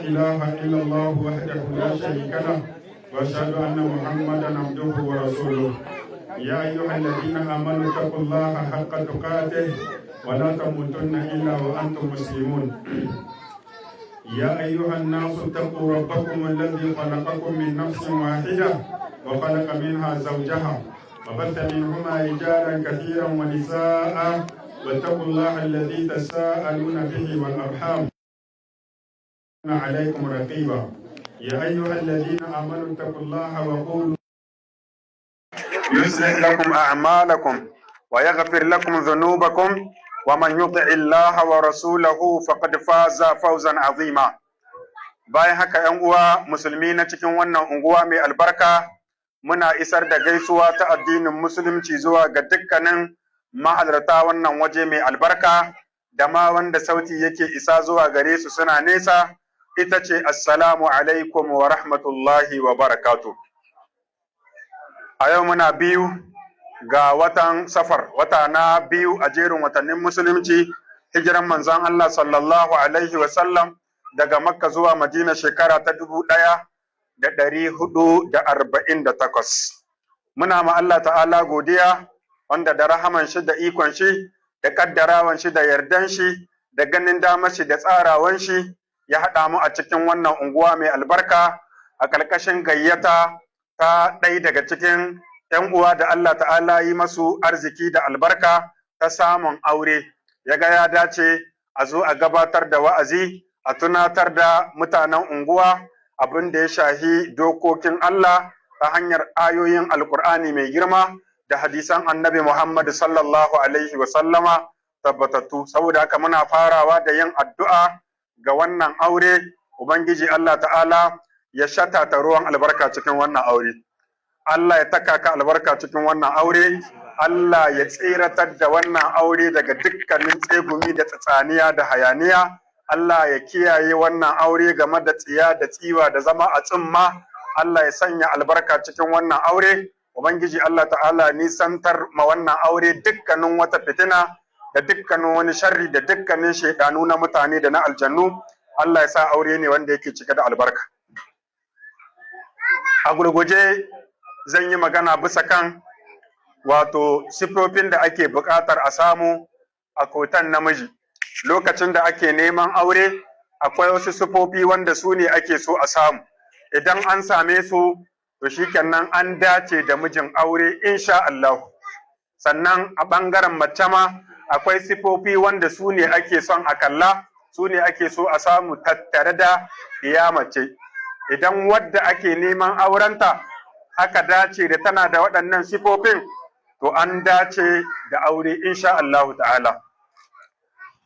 إله إلا الله وحده لا شريك له وأشهد أن محمدا عبده ورسوله يا أيها الذين آمنوا اتقوا الله حق تقاته ولا تموتن إلا وأنتم مسلمون يا أيها الناس اتقوا ربكم الذي خلقكم من نفس واحدة وخلق منها زوجها وبث منهما رجالا كثيرا ونساء واتقوا الله الذي تساءلون به والأرحام عليكم رقيبا يا أيها الذين آمنوا اتقوا الله وقولوا يصلح لكم أعمالكم ويغفر لكم ذنوبكم ومن يطع الله ورسوله فقد فاز فوزا عظيما. bayan haka ‘yan uwa musulmi na cikin wannan unguwa mai albarka muna isar da gaisuwa ta addinin musulunci zuwa ga dukkanin mahalarta wannan waje mai albarka da ma wanda sauti yake isa zuwa gare su suna nesa, ita ce assalamu alaikum wa rahmatullahi wa barakatuh. A yau muna biyu ga watan safar, wata na biyu a jerin watannin musulunci, hijiran manzon Allah sallallahu alaihi wa sallam daga Makka zuwa Madina shekara ta 1448. Muna ma Allah ta'ala godiya wanda da rahaman shi da ikon shi da kaddarawan shi da yardan shi da ganin damar shi da tsarawan shi ya haɗa mu a cikin wannan unguwa mai albarka a ƙarƙashin gayyata ta ɗaya daga cikin ‘yan uwa da Allah ta'ala yi masu arziki da albarka ta samun aure, ya ga ya dace a zo a gabatar da wa'azi a tunatar da mutanen unguwa abin da ya shahi dokokin Allah ta hanyar ayoyin Alƙur'ani mai girma da hadisan annabi Muhammad sallallahu alaihi wa sallama tabbatattu. Saboda haka muna farawa da yin addu'a ga wannan aure, Ubangiji Allah ta'ala ya shatata ruwan albarka cikin wannan aure. Allah ya taka ka albarka cikin wannan aure, Allah ya tsiratar da wannan aure daga dukkanin tsegumi da tsatsaniya da hayaniya, Allah ya kiyaye wannan aure game da tsiya da tsiwa da zama a tsimma, Allah ya sanya albarka cikin wannan aure, Ubangiji Allah ta'ala nisantar ma wannan aure dukkanin wata fitina da dukkanin wani sharri da dukkanin shaidanu na mutane da na aljannu, Allah ya sa aure ne wanda yake cike da albarka. A gurguje zan yi magana bisa kan wato sifofin da ake buƙatar a samu a kotan namiji. Lokacin da ake neman aure akwai wasu sifofi wanda su ne ake so a samu. Idan an same su to shikenan an dace da mijin aure insha Allah. Sannan a ɓangaren mace ma akwai sifofi wanda su ne ake son a kalla, su ne ake so a samu tattare da iya mace. Idan wadda ake neman aurenta aka dace da tana da waɗannan sifofin to an dace da aure insha Allah ta'ala.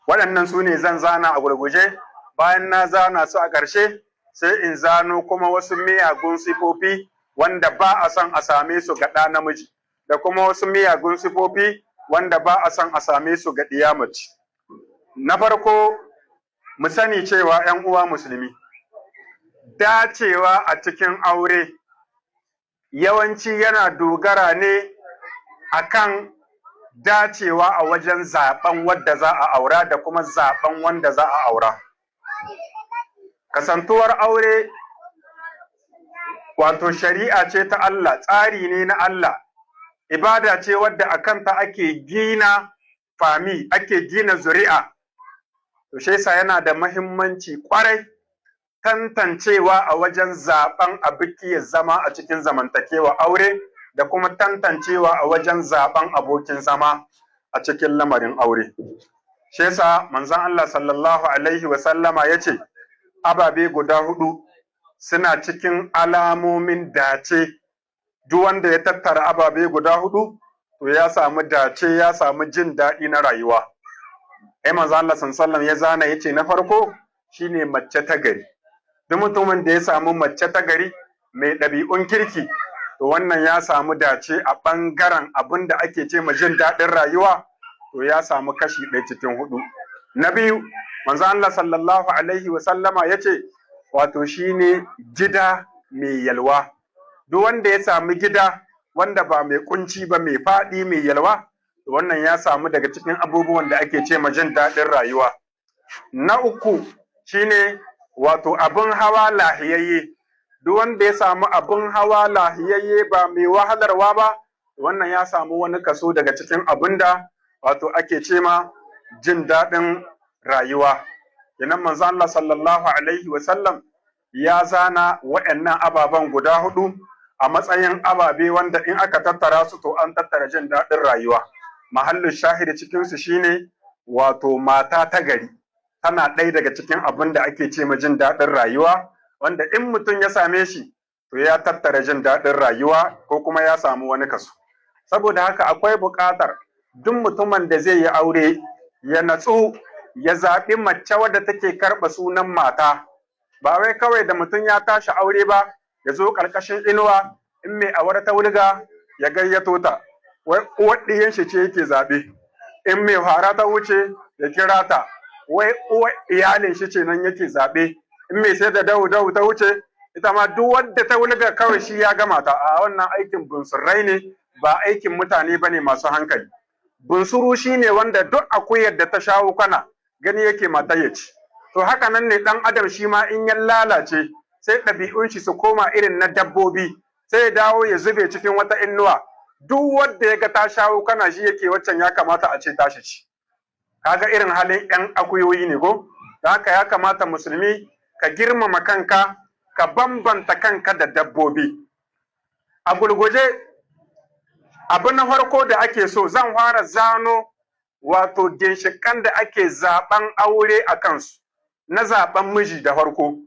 Waɗannan su ne zan zana a gurguje, bayan na zana su a ƙarshe sai in zano kuma wasu miyagun sifofi wanda ba a son a same su ga ɗa namiji da kuma wasu miyagun sifofi wanda ba a son a same su ga ɗiya mace. Na farko mu sani cewa ‘yan uwa musulmi, dacewa a cikin aure yawanci yana dogara ne akan dacewa a wajen zaben wadda za a aura da kuma zaben wanda za a aura. Kasantuwar aure wato shari'a ce ta Allah, tsari ne na Allah, ibada ce wadda a kanta ake gina fami, ake gina zuri'a. To shi yasa yana da mahimmanci kwarai tantancewa a wajen zaben abiki ya zama a cikin zamantakewa aure da kuma tantancewa a wajen zaben abokin zama a cikin lamarin aure. Shi yasa manzon Allah sallallahu alaihi wa sallama yace ababe guda hudu suna cikin alamomin dace. Duk wanda ya tattara ababe guda hudu to ya samu dace, ya samu jin daɗi na rayuwa. Manzon Allah sallallahu alaihi ya zana yace na farko shine mace ta gari. Duk mutumin da ya samu mace ta gari mai ɗabi'un kirki to wannan ya samu dace a ɓangaren abin da ake ce ma jin daɗin rayuwa, to ya samu kashi ɗaya cikin hudu. Na biyu, manzo Allah sallallahu alaihi wa sallama yace wato shine gida mai yalwa. Duk wanda ya samu gida wanda ba mai kunci ba, mai faɗi, mai yalwa, to wannan ya samu daga cikin abubuwan da ake ce ma jin daɗin rayuwa. Na uku shine wato abin hawa lahiyayye. Duk wanda ya samu abin hawa lahiyayye ba mai wahalarwa ba, wannan ya samu wani kaso daga cikin abin da wato ake ce ma jin daɗin rayuwa. Kenan manzo Allah sallallahu alaihi wa sallam ya zana waɗannan ababen guda hudu a matsayin ababe wanda in aka tattara su to an tattara jin daɗin rayuwa. Mahallin shahidi cikin su shine wato mata ta gari, tana ɗaya daga cikin abin da ake ce ma jin daɗin rayuwa, wanda in mutum ya same shi to ya tattara jin daɗin rayuwa ko kuma ya samu wani kaso. Saboda haka akwai buƙatar duk mutumin da zai yi aure ya natsu, ya zaɓi mace wadda take karɓa sunan mata, ba wai kawai da mutum ya tashi aure ba ya zo ƙarƙashin inuwa in mai awar ta wulga ya gayyato ta, wai uwar ɗiyan shi ce yake zaɓe, in mai fara ta wuce ya kira ta, wai uwar iyalin shi ce nan yake zaɓe, in mai sai da dawu ta wuce ita ma duk wadda ta wulga kawai shi ya gama ta. A wannan aikin bunsurai ne, ba aikin mutane bane masu hankali. Bunsuru shine wanda duk akuyar da ta shawo kana gani yake mata ya ci. To haka nan ne ɗan adam shi ma in ya lalace sai ɗabi'un shi su koma irin na dabbobi, sai ya dawo ya zube cikin wata innuwa. Duk wanda ya ga ta shawo kana shi yake waccan ya kamata a ce tashi ci. Kaga irin halin ƴan akuyoyi ne ko? Da haka ya kamata musulmi ka girmama kanka, ka bambanta kanka da dabbobi. A gurguje, abu na farko da ake so zan fara zano wato ginshiƙan da ake zaɓen aure a kansu, na zaɓen miji da farko.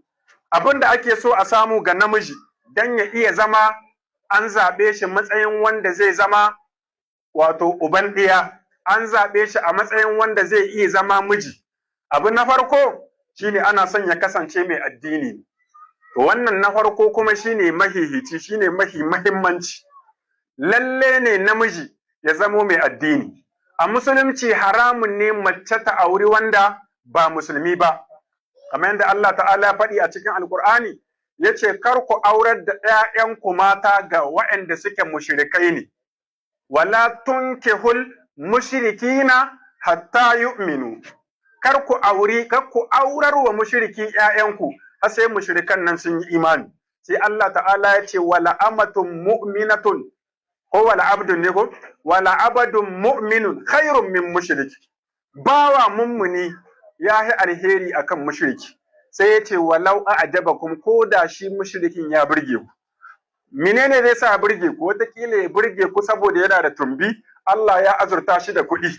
Abin da ake so a samu ga namiji don ya iya zama an zaɓe shi matsayin wanda zai zama wato uban ɗiya, an zaɓe shi a matsayin wanda zai iya zama miji. Abu na farko shine ana son ya kasance mai addini. To wannan na farko kuma shine mahihici, shine mahimmanci. Lalle ne namiji ya zamo mai addini. A musulunci haramun ne mace ta auri wanda ba musulmi ba. Kamar yadda Allah ta'ala ya faɗi a cikin Alƙur'ani, ya ce kar ku aurar da ‘ya'yanku mata ga waɗanda suke mushrikai ne. Wala tunkihul mushrikina hatta yu'minu. Kar ku aurar wa mushriki ‘ya'yanku har sai mushrikan nan sun yi imani. Sai Allah ta'ala ya ce wala amatun mu'minatun ko wala abdun ne ko wala abadun mu'minun khairun min mushriki. Bawa mummuni ya yi alheri akan mushriki. Sai ya ce walau a'jabakum, ko da shi mushrikin ya burge ku. Menene zai sa burge ku? Wataƙila ya burge ku saboda yana da tumbi, Allah ya azurta shi da kuɗi.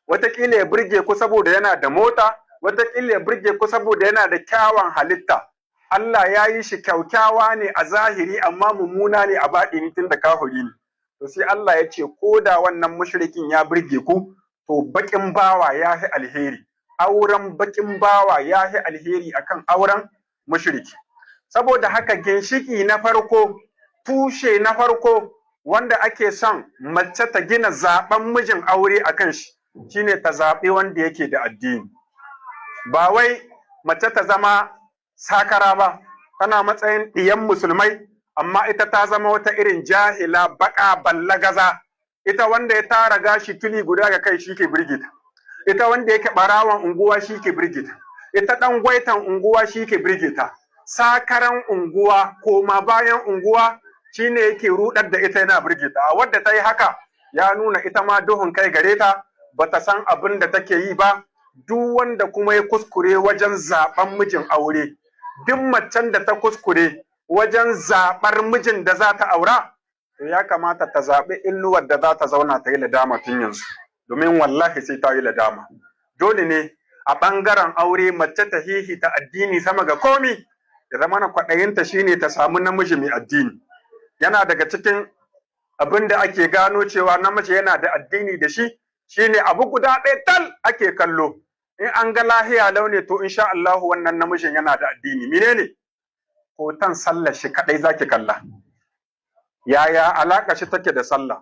Wataƙila ya burge ku saboda yana da mota, wataƙila ya burge ku saboda yana da kyawan halitta. Allah ya yi shi kyaukyawa ne a zahiri amma mummuna ne a baɗini tun da kafiri ne. To sai Allah ya ce ko da wannan mushrikin ya burge ku, to baƙin bawa ya yi alheri. Auren baƙin bawa ya yi alheri akan auren mushriki. Saboda haka ginshiki na farko, tushe na farko wanda ake son mace ta gina zaɓen mijin aure a kan shi, shine ta zaɓi wanda yake da addini. Ba wai mace ta zama sakara ba, tana matsayin ɗiyan musulmai, amma ita ta zama wata irin jahila baƙa ballagaza. Ita wanda ya tara gashi tuli guda ga kai shi ke birgita. Ita wanda yake ɓarawan unguwa shi ke birgita. Ita ɗan gwaitan unguwa shi ke birgita. Sakaran unguwa, koma bayan unguwa shine yake rudar da ita yana birgita. Wadda ta yi haka ya nuna ita ma duhun kai gare ta, bata san abin da take yi ba. Duk wanda kuma ya kuskure wajen zaɓen mijin aure, duk macen da ta kuskure wajen zaɓar mijin da za ta aura, to ya kamata ta zaɓi inuwar da za ta zauna ta yi ladama tun yanzu, domin wallahi sai ta yi ladama. Dole ne a ɓangaren aure mace ta hihita addini sama ga komi, ya zama na kwaɗayinta shine ta samu namiji mai addini. Yana daga cikin abin da ake gano cewa namiji yana da addini da shi, shine abu guda ɗaya tal ake kallo. In an ga lahiya launi to insha Allah wannan namijin yana da addini. Menene? Hoton sallar shi kadai zaki kalla. Yaya alaka shi take da sallah?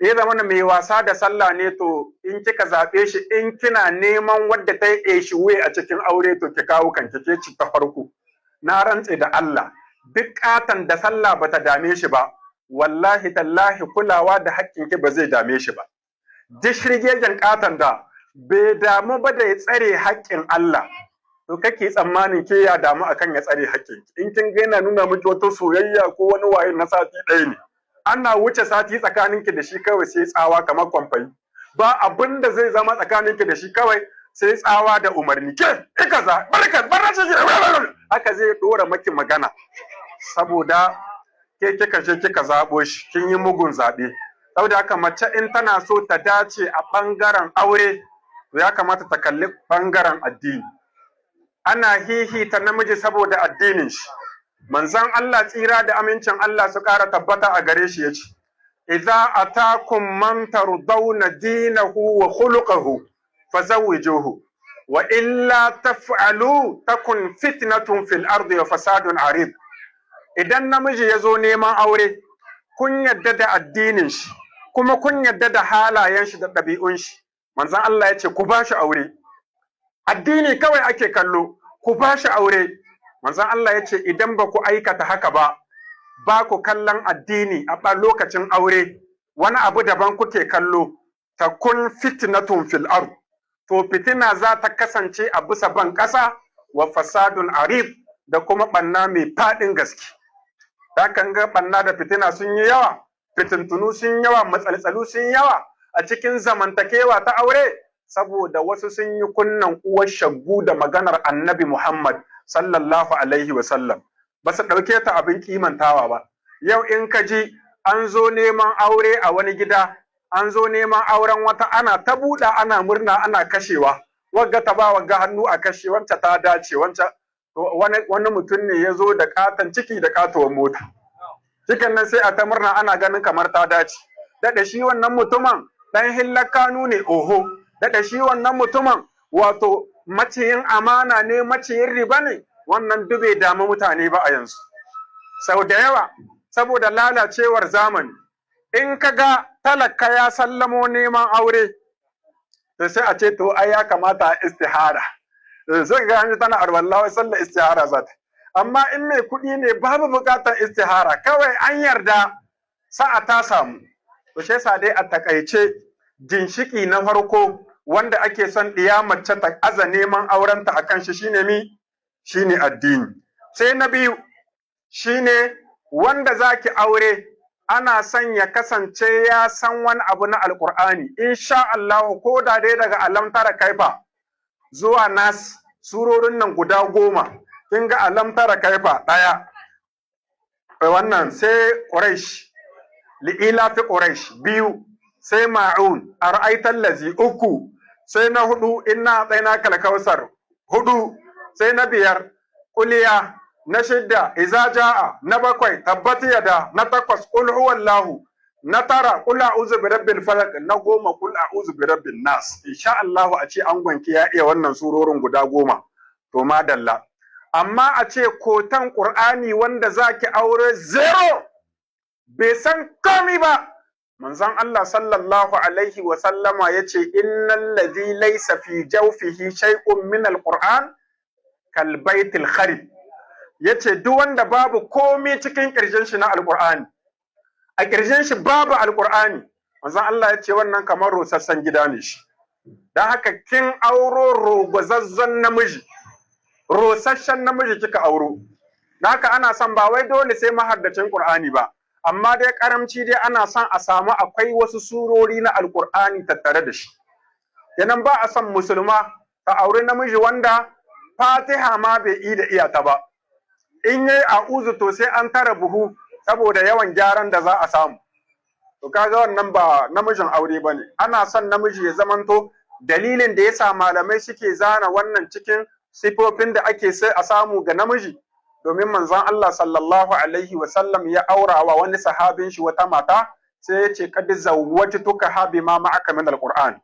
Zama mai wasa da sallah ne, to in kika zaɓe shi, in kina neman wadda ta yi eshiwe a cikin aure, to ki kawo kanki ke ci ta farko. Na rantse da Allah, duk katan da sallah bata dame shi ba, wallahi tallahi kulawa da haƙƙinki ba zai dame shi ba. Duk shirgegen katan da bai damu ba da ya tsare haƙƙin Allah, to kake tsammanin ke ya damu akan ya tsare haƙƙin in kin ga yana nuna miki wata soyayya ko wani waye na sati ɗaya ne ana wuce sati tsakaninki da shi kawai sai tsawa kamar kwamfani ba abin da zai zama tsakaninki da shi kawai sai tsawa da umarni ke ikaza barka haka zai dora maki magana saboda ke kika je kika zabo shi kin yi mugun zabe saboda haka mace in tana so ta dace a bangaren aure to ya kamata ta kalli bangaren addini ana hihita namiji saboda addinin shi manzon Allah tsira da amincin Allah su ƙara tabbata a gare shi yace idza atakum man tardawna dinahu wa khuluquhu fazawwijuhu wa illa taf'alu takun fitnatun fil ardi wa fasadun arid idan namiji yazo neman aure kun yadda da addinin shi kuma kun yadda da halayen shi da ɗabi'un shi manzon Allah yace ku bashi aure addini kawai ake kallo ku bashi aure manzon Allah yace idan ba ku aikata haka ba ku kallon addini a lokacin aure wani abu daban kuke kallo takun fitnatun fil ard to fitina za ta kasance a bisa ban ƙasa wa fasadun arif da kuma ɓanna mai faɗin gaske. Da kan ga ɓanna da fitina sun yi yawa, fitintunu sun yawa, matsaltsalu sun yawa a cikin zamantakewa ta aure saboda wasu sun yi kunnan uwar shaggu da maganar annabi Muhammad sallallahu alaihi wa sallam. Ba su ɗauke ta abin kimantawa ba. Yau in ka ji an zo neman aure a wani gida an zo neman auren wata ana ta buɗa ana murna ana kashewa wagga ta ba wagga hannu a kashe wacce ta dace wani mutum ne ya zo da katon ciki da katuwar mota cikin nan sai a ta murna ana ganin kamar ta dace daɗa shi wannan mutumin ɗan hillar kanu ne oho daɗa shi wannan mutumin wato maciyin amana ne maciyin riba ne wannan dube damu mutane ba a yanzu sau da yawa saboda lalacewar zamani in ka ga talaka ya sallamo neman aure to sai a ce to ai ya kamata a istihara zai ga hannu tana arwallawa sallar istihara za ta amma in mai kuɗi ne babu buƙatar istihara kawai an yarda sa'a ta samu to shi yasa dai a takaice ginshiki na farko wanda ake son ɗiya mace ta aza neman aurenta akan shi shine addini sai na biyu shine wanda zaki aure ana son ya kasance ya san wani abu na alkur'ani insha Allah ko da dai daga alam tara kaifa zuwa nas surorin nan guda 10 kin ga alam tara kaifa daya wannan sai quraish li'ila fi quraish 2 sai ma'un ara'aital ladzi 3 sai na 4 inna atainakal kausar 4 sai na 5 kuliya na 6 iza jaa na 7 tabbat yada na 8 qul huwallahu na 9 qul a'udhu birabbil falaq na 10 qul a'udhu birabbin nas insha Allah a ce an gwanki ya iya wannan surorin guda 10 to madalla amma a ce kotan qur'ani wanda zaki aure zero bai san komai ba manzon Allah sallallahu alaihi wa sallama yace innal ladhi laysa fi jawfihi shay'un min alquran kal baitil kharib yace duk wanda babu komai cikin kirjin shi na alqur'ani a kirjin shi babu alqur'ani manzon Allah yace wannan kamar rosassan gida ne shi dan haka kin auro rogozazzan namiji rosasshen namiji kika auro dan haka ana son ba wai dole sai mahaddacin qur'ani ba amma dai karamci dai ana son a samu akwai wasu surori na alqur'ani tattare da shi yanan ba a son musulma ta aure namiji wanda fatiha ma bai yi da iyata ba in yayi a'uzu to sai an tara buhu saboda yawan gyaran da za a samu to kaga wannan ba namijin aure bane ana son namiji ya zamanto dalilin da yasa malamai suke zana wannan cikin sifofin da ake sai a samu ga namiji domin manzon Allah sallallahu alaihi wa sallam ya aura wa wani sahabin shi wata mata sai ya ce kad zawwajtuka ha bima ma'aka min alquran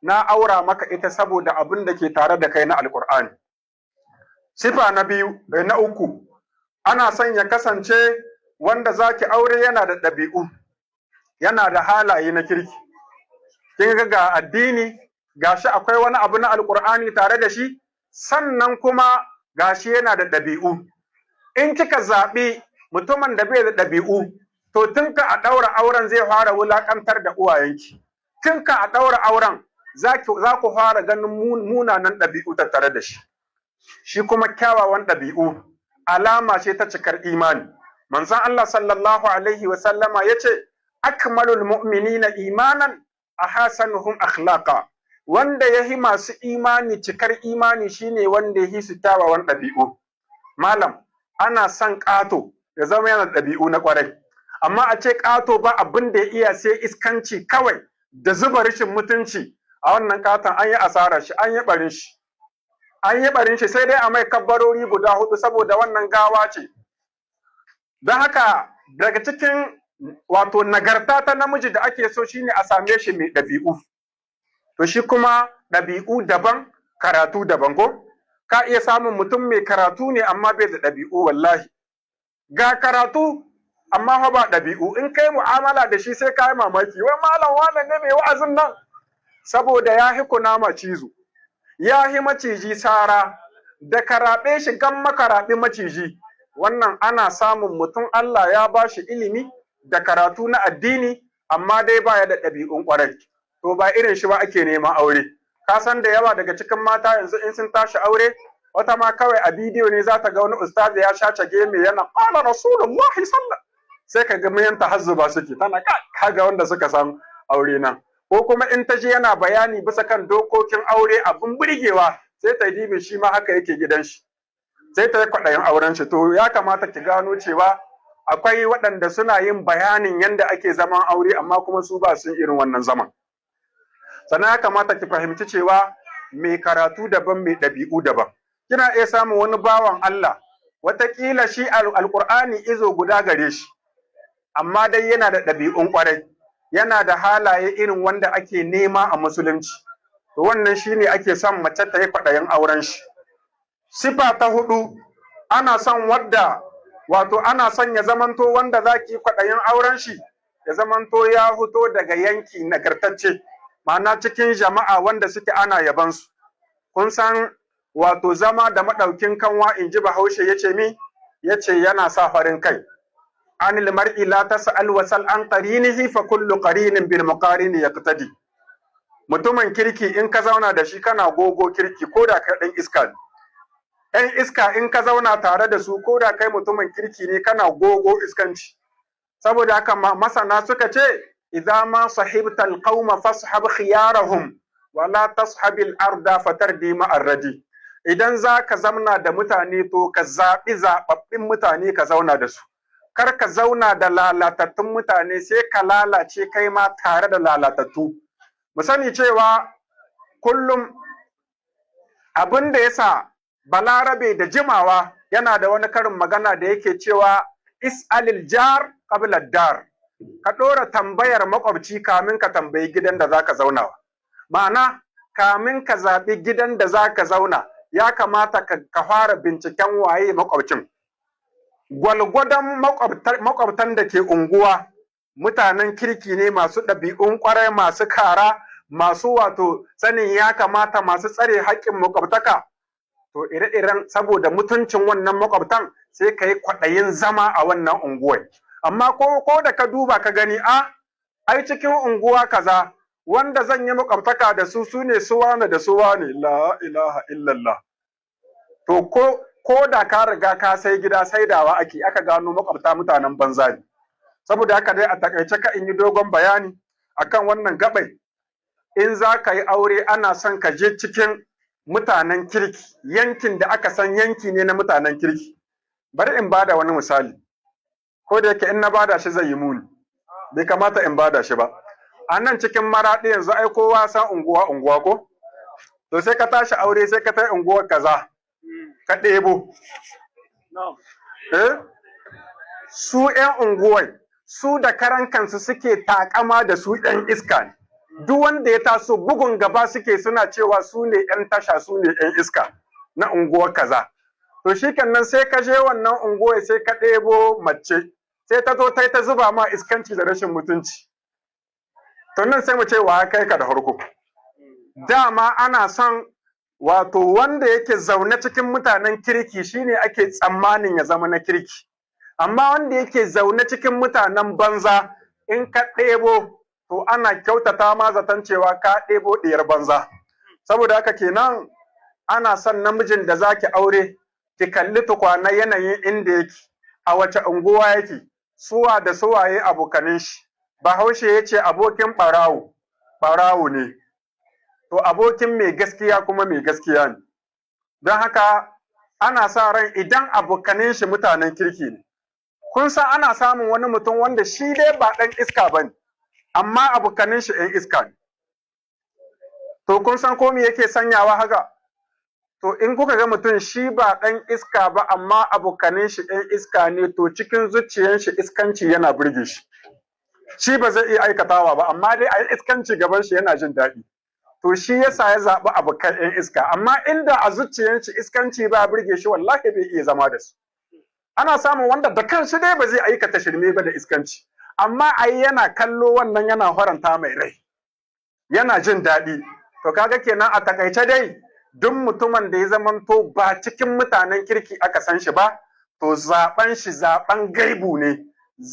na aura maka ita saboda abin da ke tare da kai na alqur'ani sifa na biyu na uku ana son ya kasance wanda zaki aure yana da ɗabi'u yana da halaye na kirki kin ga addini gashi akwai wani abu na alqur'ani tare da shi sannan kuma gashi yana da ɗabi'u in kika zaɓi mutumin da bai da ɗabi'u to tun ka a ɗaura auren zai fara wulaƙantar da uwayenki tun ka a ɗaura auren za ku fara ganin munanan ɗabi'u tattare da shi shi kuma kyawawan ɗabi'u alama ce ta cikar imani. Manzon Allah sallallahu alaihi wa sallama yace akmalul mu'minina imanan ahasanuhum akhlaqa, wanda yahi masu imani cikar imani shine wanda yahi su kyawawan ɗabi'u. Malam, ana son ƙato ya zama yana ɗabi'u na ƙwarai, amma a ce ƙato ba abin da ya iya sai iskanci kawai da zuba rashin mutunci, a wannan ƙaton an yi asarar shi, an yi ɓarin shi. An yi ɓarin shi sai dai a mai kabbarori guda 4 saboda wannan gawa ce. Don haka daga cikin wato nagarta ta namiji da ake so shine a same shi mai ɗabi'u. To shi kuma ɗabi'u daban, karatu daban ko? Ka iya samun mutum mai karatu ne amma bai da ɗabi'u wallahi. Ga karatu amma fa ba ɗabi'u, in kai mu'amala da shi sai ka yi mamaki, wai malam wane ne mai wa'azin nan? Saboda ya hi kunama cizo, ya hi maciji sara, da karaɓe shi gan makaraɓi maciji. Wannan ana samun mutum Allah ya ba shi ilimi da karatu na addini, amma dai baya da ɗabi'un ƙwarai. To ba irin shi ba ake neman aure. Ka san da yawa daga cikin mata yanzu in sun tashi aure, wata ma kawai a bidiyo ne za ta ga wani ustazi ya shace geme yana qala rasulullahi sallallahu, sai ka ga miyanta hazzuba suke, tana kaga wanda suka san aure nan. Ko kuma in ta je yana bayani bisa kan dokokin aure abin burgewa, sai ta dibe shi ma haka yake gidan shi, sai ta yi kwaɗayin auren shi. To ya kamata ki gano cewa akwai waɗanda suna yin bayanin yadda ake zaman aure amma kuma su ba sun irin wannan zaman. Sannan ya kamata ki fahimci cewa mai karatu daban, mai ɗabi'u daban. Kina iya samun wani bawan Allah, wataƙila shi alƙur'ani izo guda gare shi, amma dai yana da ɗabi'un ƙwarai, yana da halaye irin wanda ake nema a musulunci. To wannan shine ake son mace ta yi kwaɗayin auren shi. Sifa ta 4, ana son wadda wato ana son ya zamanto wanda za ki yi kwaɗayin auren shi, ya zamanto ya fito daga yanki nagartacce, ma'ana cikin jama'a wanda suke ana yabansu. Kun san wato zama da maɗaukin kanwa, in ji Bahaushe yace yana sa farin kai. Anil mar'i la tas'al wa sal an qarinihi fa kullu qarinin bil muqarini yaqtadi. Mutumin kirki in ka zauna da shi kana gogo kirki, ko da kai ɗan iska ne. ‘Yan iska in ka zauna tare da su, ko da kai mutumin kirki ne kana gogo iskanci. Saboda haka masana suka ce, idza ma sahibta alqauma fashab khiyarahum wa la tashabil arda fatardi ma'arradi. Idan za ka zauna da mutane to ka zaɓi zaɓaɓɓin mutane ka zauna da su. Kar ka zauna da lalatattun mutane sai ka lalace kai ma tare da lalatattu. Mu sani cewa kullum abin da yasa Balarabe da jimawa yana da wani karin magana da yake cewa is'alil jar qabla dar. Ka ɗora tambayar makwabci kamin ka tambayi gidan da zaka zauna. Ma'ana kamin ka zaɓi gidan da zaka zauna, ya kamata ka fara binciken waye makwabcin. Gwalgwadon makwabtan da ke unguwa mutanen kirki ne, masu ɗabi'un ƙwarai, masu kara, masu wato sanin ya kamata, masu tsare haƙƙin makwabtaka. To ire-iren saboda mutuncin wannan makwabtan sai ka yi kwaɗayin zama a wannan unguwar. Amma ko da ka duba ka gani, ai cikin unguwa kaza wanda zan yi makwabtaka da su ne suwane da suwane, la ilaha illallah. To ko da ka riga ka sai gida saidawa aka gano makwabta mutanen banza ne. Saboda haka dai a takaice ka in yi dogon bayani akan wannan gabai, in za ka yi aure ana son ka je cikin mutanen kirki, yankin da aka san yanki ne na mutanen kirki. Bari in bada wani misali, ko da yake in na bada shi zai yi muni, bai kamata in bada shi ba. A nan cikin Maraɗi yanzu ai kowa san unguwa ko? To sai ka tashi aure sai ka tai unguwar kaza, ka ɗebo. Su ‘yan unguwar, su da karan kansu suke takama da su ‘yan iska ne. Duk wanda ya taso bugun gaba suke, suna cewa su ne ‘yan tasha, su ne ‘yan iska na unguwar kaza. To shi nan sai ka je wannan unguwar sai ka ɗebo mace, sai ta zo ta zuba ma iskanci da rashin mutunci. To nan sai mu ce wa kai ka da harko. Dama ana son wato wanda yake zaune cikin mutanen kirki shine ake tsammanin ya zama na kirki. Amma wanda yake zaune cikin mutanen banza, in ka ɗebo to ana kyautata ma zaton cewa ka ɗebo ɗiyar banza. Saboda haka kenan ana son namijin da zaki aure ki kalli tukwana yanayin inda yake, a wace unguwa yake, suwa da suwaye abokanin shi. Bahaushe ya ce abokin ɓarawo ɓarawo ne, to abokin mai gaskiya kuma mai gaskiya ne. Don haka ana sa ran idan abokanin shi mutanen kirki ne. Kun san ana samun wani mutum wanda shi dai ba ɗan iska ba ne, amma abokanin shi ‘yan iska ne. To kun san ko me yake sanyawa haka? To in kuka ga mutum shi ba ɗan iska ba amma abokanin shi ‘yan iska ne, to cikin zuciyar shi iskanci yana burge shi. Shi ba zai iya aikatawa ba, amma dai a yi iskanci gaban shi yana jin daɗi. To shi yasa ya zaɓi abokan ‘yan iska, amma inda a zuciyar shi iskanci ba burge shi, wallahi bai iya zama da su. Ana samun wanda da kan shi dai ba zai aikata shirme ba da iskanci, amma ai yana kallo wannan yana faranta mai rai, yana jin daɗi. To kaga kenan a takaice dai duk mutumin da ya zamanto ba cikin mutanen kirki aka san shi ba, to zaɓen shi zaɓen gaibu ne,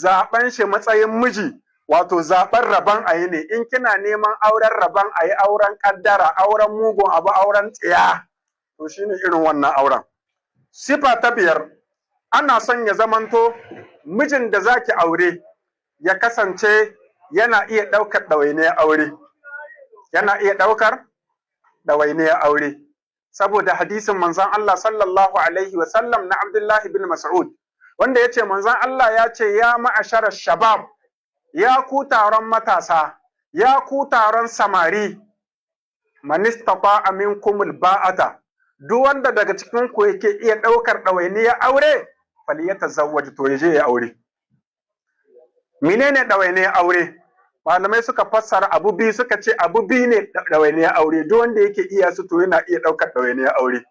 zaɓen shi matsayin miji, wato zaɓen rabon ayi ne. In kina neman auren rabon ayi, auren ƙaddara, auren mugun abu, auren tsiya, to shine irin wannan auren. Sifa ta biyar, ana son ya zamanto mijin da zaki aure ya kasance yana iya ɗaukar ɗawainiyar aure. Yana iya ɗaukar ɗawainiyar aure. Saboda hadisin manzon Allah sallallahu alaihi wasallam na Abdullahi bin Mas'ud, wanda ya ce manzon Allah ya ce, ya ma'ashara shabab, ya ku taron matasa, ya ku taron samari, man istata'a minkumul ba'ata, duk wanda daga cikin ku yake iya ɗaukar ɗawainiyar aure, falyatazawwaj, to yaje ya aure. Menene ɗawainiyar aure? Malamai suka fassara abu biyu, suka ce abu biyu ne ɗawainiyar aure, duk wanda yake iya su to yana iya ɗaukar ɗawainiyar aure.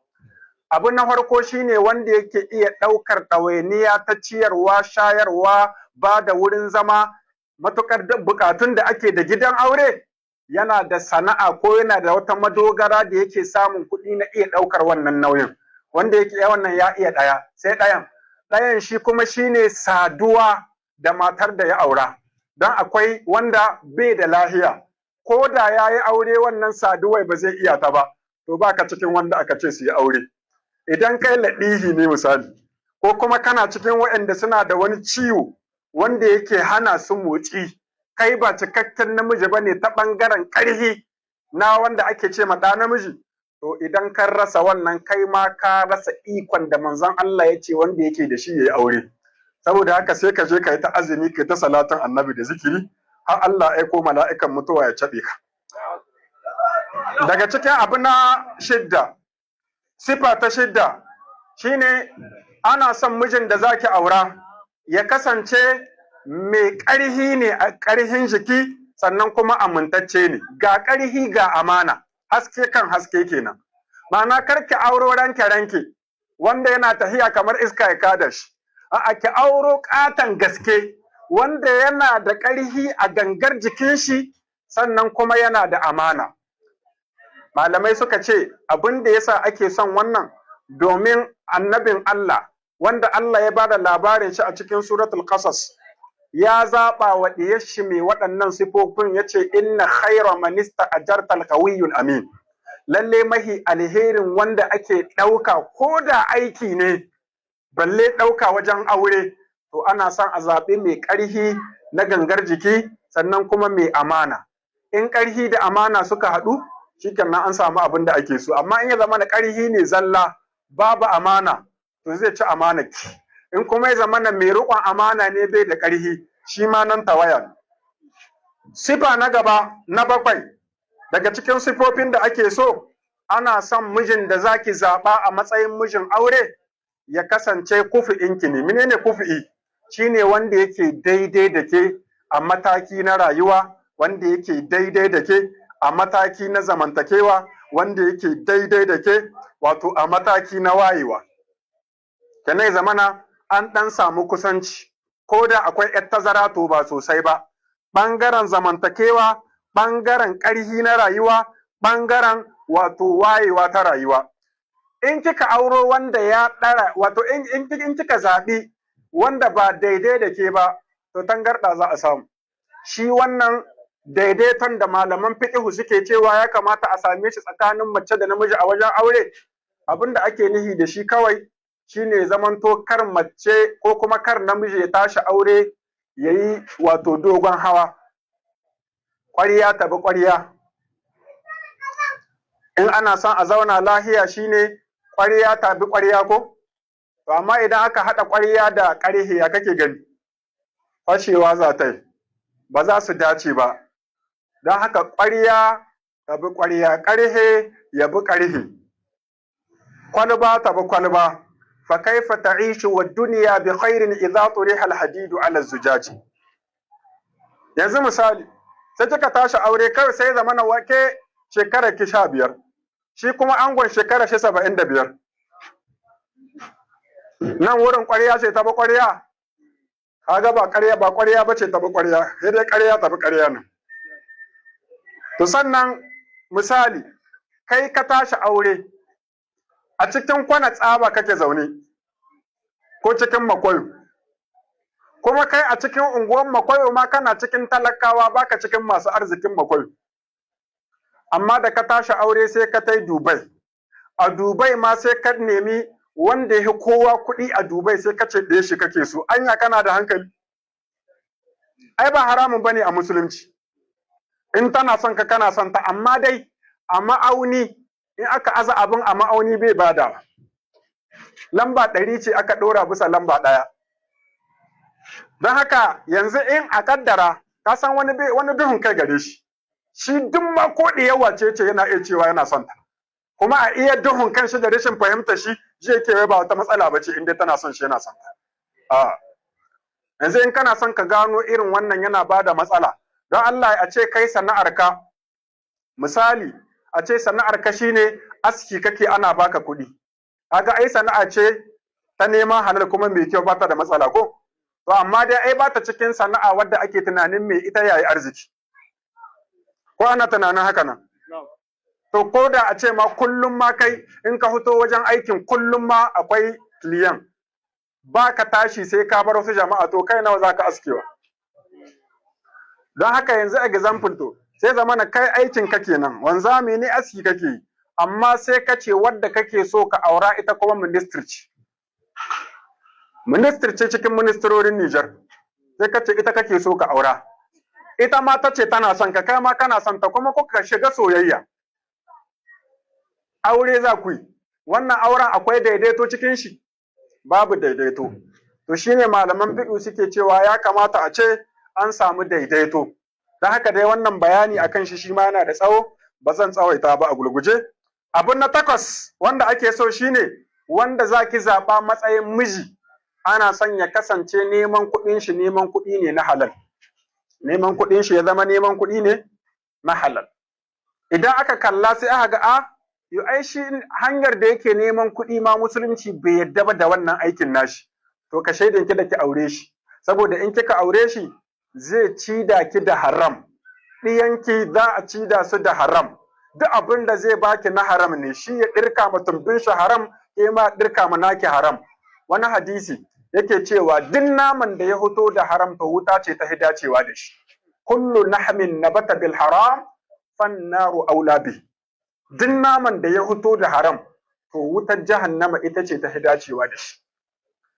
Abu na farko shine wanda yake iya ɗaukar ɗawainiya ta ciyarwa, shayarwa, ba da wurin zama, matuƙar buƙatun da ake da gidan aure, yana da sana'a ko yana da wata madogara da yake samun kuɗi na iya ɗaukar wannan nauyin. Wanda yake wannan ya iya ɗaya, sai ɗayan shi kuma shine saduwa da matar da ya aura. Don akwai wanda bai da lahiya, ko da ya yi aure wannan saduwai ba zai iya ta ba, to baka cikin wanda aka ce su yi aure. Idan kai laɗihi ne misali, ko kuma kana cikin waɗanda suna da wani ciwo wanda yake hana su motsi, kai ba cikakken namiji ba ne ta ɓangaren ƙarfi na wanda ake ce ma ɗa namiji, to idan kan rasa wannan kai ma ka rasa ikon da manzon Allah ya ce wanda yake da shi ya yi aure. Saboda haka sai ka je ka yi ta azumi, ka yi ta salatin annabi da zikiri, har Allah ya aiko mala'ikan mutuwa ya caɓe ka. Daga cikin abu na shidda, sifa ta shidda shine ana son mijin da zaki aura ya kasance mai ƙarhi ne a ƙarhin jiki, sannan kuma amintacce ne, ga ƙarhi ga amana, haske kan haske kenan. Ma'ana karki auro ranke wanda yana tahiya kamar iska ya kada shi. A'a, ki auro ƙaton gaske wanda yana da ƙarhi a gangar jikin shi, sannan kuma yana da amana. Malamai suka ce abin da yasa ake son wannan, domin annabin Allah wanda Allah ya bada labarin shi a cikin suratul Qasas, ya zaɓa wa ɗiyar shi mai waɗannan sifofin, ya ce inna khaira man ista'jarta al-qawiyyul amin. Lalle mahi alherin wanda ake ɗauka ko da aiki ne, balle ɗauka wajen aure, to ana son a zaɓi mai ƙarhi na gangar jiki, sannan kuma mai amana. In ƙarhi da amana suka haɗu, shikenan an samu abin da ake so. Amma in ya zama na ƙarhi ne zalla, babu amana, to zai ci amanaki. In kuma ya zama na mai riƙon amana ne bai da ƙarhi, shi ma nan tawaya. Sifa na gaba na bakwai, daga cikin sifofin da ake so, ana son mijin da zaki zaɓa a matsayin mijin aure ya kasance kufi'inki ne. Menene kufi'i? Shine wanda yake daidai da ke a mataki na rayuwa, wanda yake daidai da ke a mataki na zamantakewa, wanda yake daidai da ke wato a mataki na wayewa. Kenan zamana an ɗan samu kusanci, ko da akwai ‘yar tazara to ba sosai ba, ɓangaren zamantakewa, ɓangaren ƙarhi na rayuwa, ɓangaren wato wayewa ta rayuwa. In kika auro wanda ya ɗara, wato in kika zaɓi wanda ba daidai da ke ba, to tangarɗa za a samu. Shi wannan daidaiton da malaman fiqhu suke cewa ya kamata a same shi tsakanin mace da namiji a wajen aure, abinda ake nihi da shi kawai shine zamanto kar mace ko kuma kar namiji ya tashi aure yayi wato dogon hawa, ƙwarya ta bi ƙwarya. In ana son a zauna lahiya shine ƙwarya ta bi ƙwarya ko? To amma idan aka haɗa ƙwarya da ƙarhe ya kake gani? Fashewa za ta yi, ba za su dace ba. Don haka ƙwarya ta bi ƙwarya, ƙarhe ya bi ƙarhe, kwalba ta bi kwalba. Fa kaifa ta'ishu wa duniya bi khairin idza turiha al-hadidu ala zujaji. Yanzu misali, sai kika tashi aure kai sai zamana wake shekarar ki 15, shi kuma angon shekarar shi 75. Nan wurin ƙwarya ce ta bi ƙwarya, kaga ba ƙwarya ba ce ta bi ƙwarya, sai dai ƙarya ta bi ƙarya nan. To sannan misali, kai ka tashi aure a cikin kwana tsaba kake zaune ko cikin makwayo, kuma kai a cikin unguwar makwayo ma kana cikin talakawa baka cikin masu arzikin makwayo. Amma da ka tashi aure sai ka tai Dubai, a Dubai ma sai ka nemi wanda ya kowa kuɗi a Dubai sai ka ce ɗaya shi kake so. Anya kana da hankali? Ai ba haramun bane a musulunci. In tana son ka kana son ta, amma dai a ma'auni in aka aza abin a ma'auni bai bada. Lamba 100 ce aka ɗora bisa lamba 1. Don haka yanzu in a kaddara ka san wani duhun kai gare shi. Shi duk ma ko yawa ce yana iya cewa yana son ta. Kuma a iya duhun kan shi da rashin fahimta shi zai ke ba wata matsala ba ce in dai tana son shi yana son ta. Yanzu in kana son ka gano irin wannan yana bada matsala, don Allah a ce kai sana'arka, misali a ce sana'arka shine aski kake ana baka kuɗi. Kaga ai sana'a ce ta neman halal kuma mai kyau ba ta da matsala ko? To amma dai ai ba ta cikin sana'a wadda ake tunanin mai ita yayi arziki. Ko ana tunanin haka nan? To ko da a ce ma kullum ma kai in ka fito wajen aikin kullum ma akwai kiliyan, ba ka tashi sai ka bar wasu jama'a, to kai nawa za ka askewa? Don haka yanzu example to sai zamana kai aikin ka kenan, wanzami ne aski kake yi, amma sai ka ce wadda kake so ka aura ita kuma ministry ce. Ministry ce cikin ministerorin Nijar, sai ka ce ita kake so ka aura. Ita ma ta ce tana son ka, kai ma kana son ta, kuma kuka shiga soyayya. Aure za ku yi, wannan auren akwai daidaito cikin shi? Babu daidaito. To shine malaman fiqh suke cewa ya kamata a ce an samu daidaito. Don haka dai wannan bayani akan shi ma yana da tsawo, ba zan tsawaita ba a gulguje. Abun na 8 wanda ake so shine wanda zaki zaba matsayin miji, ana son ya kasance neman kuɗin shi neman kuɗi ne na halal. Neman kuɗin shi ya zama neman kuɗi ne na halal. Idan aka kalla sai aka ga ai shi hanyar da yake neman kuɗi ma musulunci bai yadda ba da wannan aikin nashi. To ka shaidan ki da ki aure shi, saboda in kika aure shi zai cida ki da haram, ɗiyanki za a cida su da haram, duk abin da zai baki na haram ne, shi ya ɗirka ma tumbin shi haram, ke ma ɗirka ma naki haram. Wani hadisi yake cewa duk naman da ya fito da haram to wuta ce ta dacewa da shi. Kullu lahmin nabata bil haram fannaru aula bi. Duk naman da ya fito da haram to wutar jahannama ita ce ta dacewa da shi.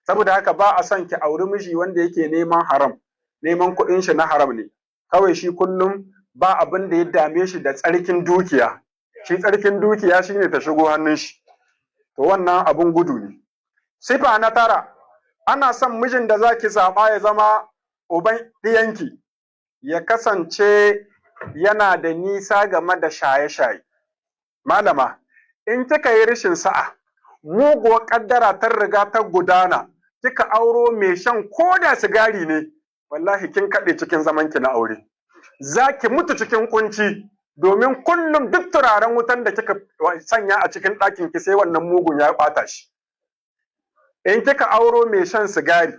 Saboda haka ba a son ki auri miji wanda yake neman haram, neman kuɗin shi na haram ne. Kawai shi kullum ba abin da ya dame shi da tsarkin dukiya. Shi tsarkin dukiya shine ta shigo hannun shi. To wannan abun gudu ne. Sifa na 9, ana son mijin da zaki zaɓa ya zama uban ɗiyanki, ya kasance yana da nisa game da shaye-shaye. Malama, in kika yi rashin sa'a, muguwar ƙaddara ta riga ta gudana, kika auro mai shan koda sigari ne, wallahi kin kaɗe cikin zamanki na aure. Za ki mutu cikin kunci, domin kullum duk turaren wutan da kika sanya a cikin ɗakin ki sai wannan mugun ya ɓata shi. In kika auro mai shan sigari,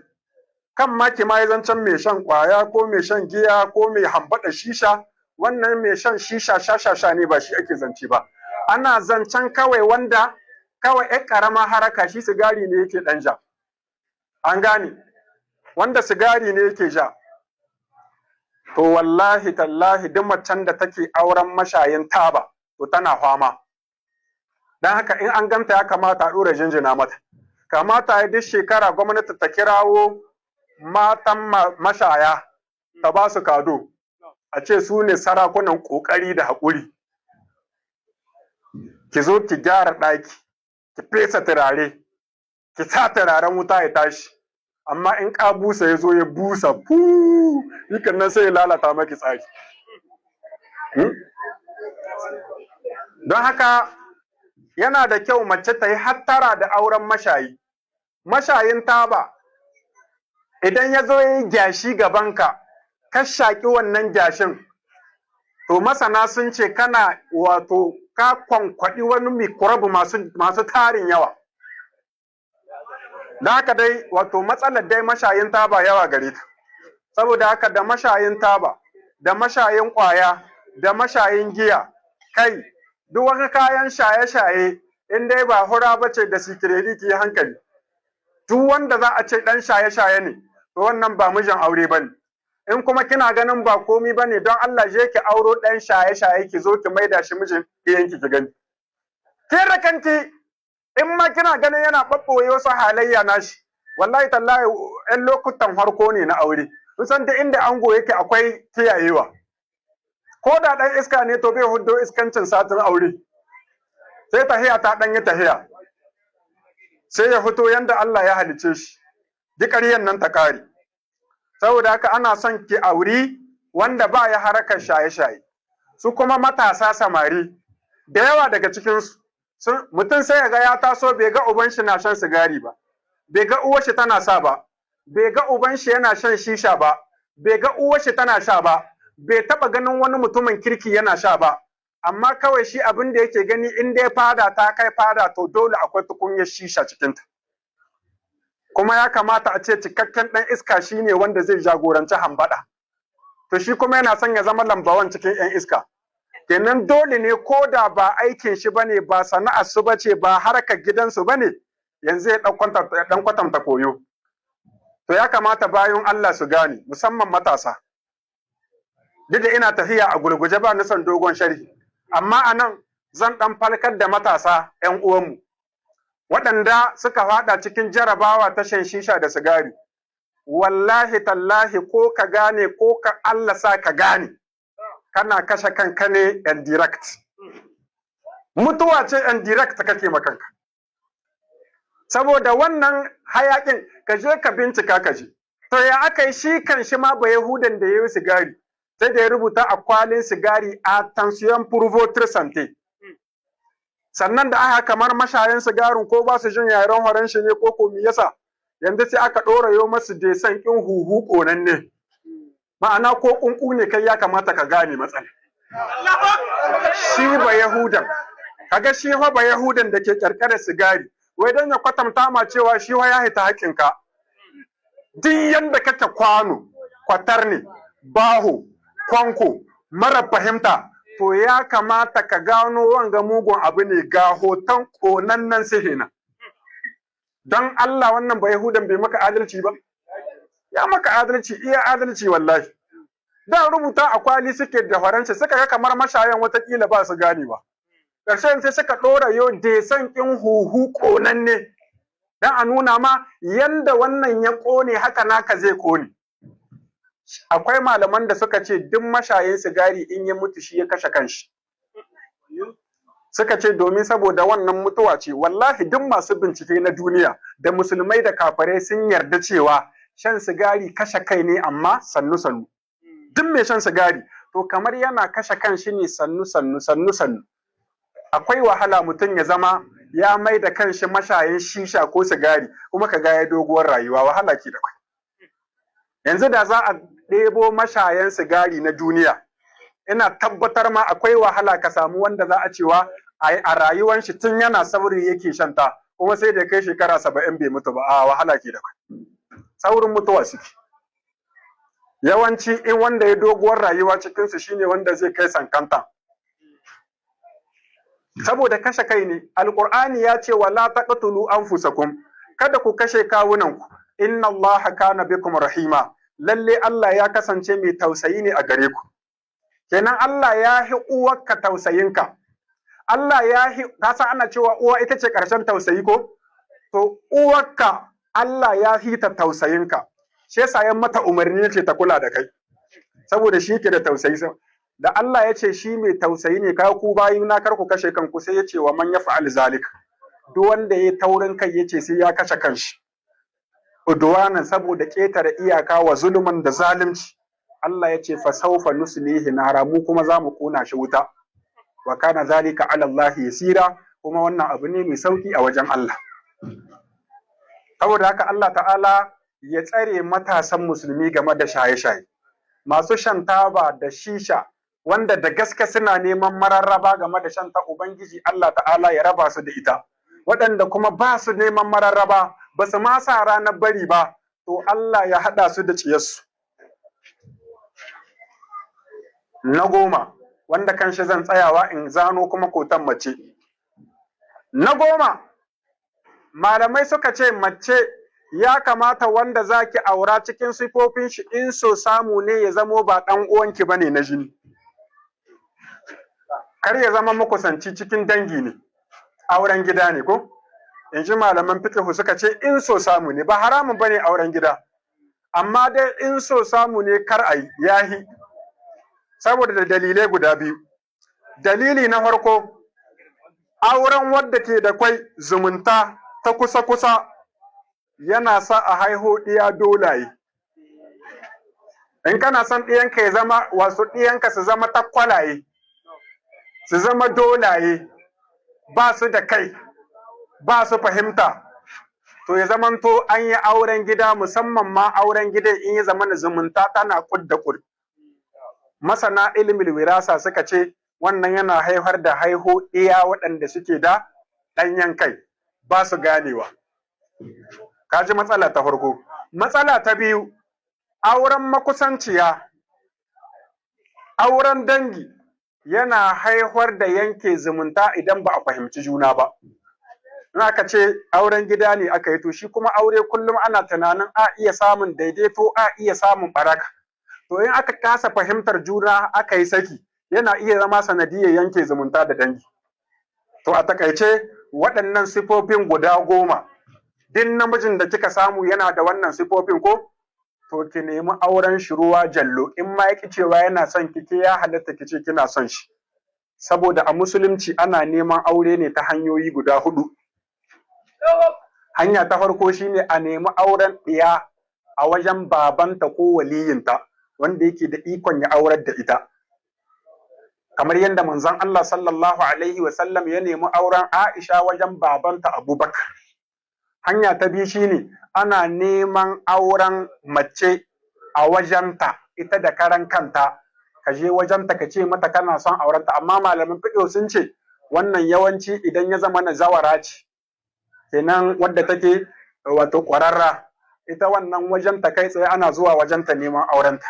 kan ma ki ma yi zancen mai shan ƙwaya ko mai shan giya ko mai hambaɗa shisha, wannan mai shan shisha shashasha ne, ba shi ake zance ba. Ana zancen kawai wanda kawai ƴan ƙarama haraka, shi sigari ne yake ɗan ja. An gane, wanda sigari ne yake ja. To wallahi tallahi duk macen da take auren mashayin taba to tana fama. don haka in an ganta ya kamata a ɗora jinjina mata. Kamata ya duk shekara gwamnati ta kirawo matan mashaya ta ba su kado, a ce su ne sarakunan ƙoƙari da haƙuri. Ki zo ki gyara ɗaki, ki fesa turare, ki sa turaren wuta ya tashi, amma in ƙabusa ya zo ya busa yikan nan sai ya lalata maki tsaki. Don haka yana da kyau mace ta yi hattara da auren mashayi. Mashayin taba idan ya zo ya yi gyashi gabanka, ka shaƙi wannan gyashin, to masana sun ce kana wato ka kwankwaɗi wani mikrobu masu tarin yawa. Da haka dai wato matsalar dai mashayin taba yawa gare ta. Saboda haka da mashayin taba, da mashayin ƙwaya, da mashayin giya, kai duk wani kayan shaye-shaye in dai ba hura bace da sikireri ki hankali. Duk wanda za a ce ɗan shaye-shaye ne, to wannan ba mijin aure ba ne. In kuma kina ganin ba komi ba ne, don Allah je ki auro ɗan shaye-shaye ki zo ki maida shi mijin ɗiyanki ki gani. Ke da kanki in ma kina ganin yana ɓaɓɓoye wasu halayya nashi, wallahi tallahi ‘yan lokutan farko ne na aure. Kusan da inda ango yake akwai kiyayewa. Ko da ɗan iska ne to bai huddo iskancin satin aure. Sai tahiya ta ɗan yi tahiya. Sai ya fito yanda Allah ya halice shi. Duk ƙaryan nan ta ƙare. Saboda haka ana son ki auri wanda ba ya harakar shaye-shaye. Su kuma matasa samari, da yawa daga cikinsu, mutum sai ya ga ya taso bai ga uban shi na shan sigari ba, bai ga uwar shi tana sa ba, bai ga uban shi yana shan shisha ba, bai ga uwar shi tana sha ba, bai taɓa ganin wani mutumin kirki yana sha ba, amma kawai shi abin da yake gani in dai fada ta kai fada to dole akwai tukunyar shisha cikinta. Kuma ya kamata a ce cikakken ɗan iska shi ne wanda zai jagoranci hambaɗa. To shi kuma yana son ya zama lambawan cikin 'yan iska. Kenan dole ne ko da ba aikin shi bane, ba sana'ar su bace, ba harkar gidansu bane, yanzu ya ɗan kwatanta koyo. To ya kamata bayan Allah su gane, musamman matasa. Duk da ina tafiya a gurguje ba na son dogon sharhi, amma a nan zan ɗan falkar da matasa 'yan uwanmu, waɗanda suka faɗa cikin jarabawa ta shan shisha da sigari. Wallahi tallahi ko ka gane ko ka Allah sa ka gane, kana kashe kanka ne and direct. Mutuwa ce and direct kake makanka. Saboda wannan hayakin ka je ka bincika ka je. To ya aka yi shi kan shi ma ba Yahudan da ya yi sigari, sai da ya rubuta a kwalin sigari attention pour votre santé. Sannan da aka kamar mashayan sigarin ko ba su jin yaren horon shi ne ko me yasa, yanzu sai aka ɗora yo masu desan ƙin huhu ƙonanne. Ma'ana ko ƙunƙu ne kai ya kamata ka gane matsala. Shi ba Yahudan, kaga shi fa ba Yahudan da ke ƙirƙirar sigari, wai don ya kwatanta ma cewa shi ya hita haƙƙinka. Duk yanda kake kwano, kwatar ne, baho, kwanko, mara fahimta, to ya kamata ka gano wanga mugun abu ne ga hoton ƙonannen sihina. Don Allah wannan ba Yahudan bai maka adalci ba? Ya maka adalci, iya adalci wallahi. Da rubuta a kwali suke da faransa suka ga kamar mashayan watakila ba su gane ba. Ƙarshen sai suka ɗora yo desan ƙin huhu ƙonanne. Don a nuna ma yanda wannan ya ƙone haka naka zai ƙone. Akwai malaman da suka ce duk mashayin sigari in ya mutu shi ya kashe kanshi. Suka ce domin saboda wannan mutuwa ce, wallahi duk masu bincike na duniya da musulmai da kafirai sun yarda cewa shan sigari kashe kai ne amma sannu-sannu. Duk mai shan sigari to kamar yana kashe kanshi ne sannu-sannu. Akwai wahala mutum ya zama ya mai da kanshi mashayin shisha ko sigari kuma ka ga ya doguwar rayuwa, wahala ke da kai. Yanzu da za a ɗebo mashayan sigari na duniya, ina tabbatar ma akwai wahala ka samu wanda za a cewa a rayuwan shi tun yana sauri yake shanta kuma sai da kai shekara 70 bai mutu ba. A wahala ke da kai. Saurin mutuwa suke. Yawanci in wanda ya doguwar rayuwa cikinsu shine wanda zai kai sankanta. Saboda kashe kai ne, Alƙur'ani ya ce wala taqtulu anfusakum, kada ku kashe kawunanku, inna Allaha kana bikum rahima, lalle Allah ya kasance mai tausayi ne a gare ku. Kenan Allah ya hi uwarka tausayinka. Allah ka san ana cewa uwa ita ce ƙarshen tausayi ko? To uwarka Allah ya hita tausayinka. Shi yasa ya mata umarni yace ta kula da kai. Saboda shi ke da tausayi. Da Allah ya ce shi mai tausayi ne, ka ku bayi na kar ku kashe kanku, sai ya ce wa man yaf'al zalik. Duk wanda ya taurin kai yace sai ya kashe kanshi. Udwanan saboda ƙetare iyaka wa zulman da zalunci. Allah ya ce fa sawfa nuslihi nara, mu kuma za mu kona shi wuta. Wa kana zalika ala Allah yasira, kuma wannan abu ne mai sauki a wajen Allah. Saboda haka Allah ta'ala ya tsare matasan musulmi game da shaye-shaye. Masu shan taba da shisha wanda da gaske suna neman mararraba game da shan ta, Ubangiji Allah ta'ala ya raba su da ita. Waɗanda kuma ba su neman mararraba, ba su ma sa ranar bari ba, to Allah ya haɗa su da ciyarsu. Na 10, wanda kanshi zan tsayawa in zano kuma kotan mace. Na 10, malamai suka ce mace ya kamata wanda zaki aura cikin sifofin shi in so samu ne ya zamo ba ɗan uwanki bane na jini. Kar ya zama makusanci cikin dangi ne, auren gida ne ko? In ji malaman fiqh suka ce in so samu ne, ba haramun bane auren gida. Amma dai in so samu ne kar ayi yahi. Saboda da dalilai guda biyu. Dalili na farko, auren wadda ke da kwai zumunta ta kusa-kusa yana sa a haihu ɗiya dolaye. In kana son ɗiyanka ya zama, wasu ɗiyanka su zama takwalaye, su zama dolaye, ba su da kai, ba su fahimta, to ya zamanto an yi auren gida, musamman ma auren gida in ya zama zumunta tana kud da kud. Masana ilimin wirasa suka ce wannan yana haifar da haihu ɗiya waɗanda suke da ɗanyen kai, ba su ganewa. Kaji matsala ta farko. Matsala ta biyu, auren makusanciya, auren dangi yana haifar da yanke zumunta idan ba a fahimci juna ba. In aka ce auren gida ne aka yi, to shi kuma aure kullum ana tunanin a iya samun daidaito, a iya samun baraka. To in aka kasa fahimtar juna aka yi saki, yana iya zama sanadiyar yanke zumunta da dangi. To a takaice waɗannan sifofin guda 10, duk namijin da kika samu yana da wannan sifofin ko, to ki nemi auren shi ruwa jallo. In ma yaki cewa yana son ki, ke ya halatta ki ce kina son shi. Saboda a musulunci ana neman aure ne ta hanyoyi guda 4. Hanya ta farko shine a nemi auren ɗiya a wajen babanta ko waliyinta, wanda yake da ikon ya aurar da ita. Kamar yadda manzon Allah sallallahu alaihi wa sallam ya nemi auren Aisha wajen babanta Abubakar. Hanya ta biyu shine ana neman auren mace a wajenta, ita da karan kanta, ka je wajenta ka ce mata kana son aurenta. Amma malamin fiqh sun ce wannan yawanci idan ya zama na zawara ce, kenan wadda take wato ƙwararra, ita wannan wajenta kai tsaye ana zuwa wajenta neman aurenta.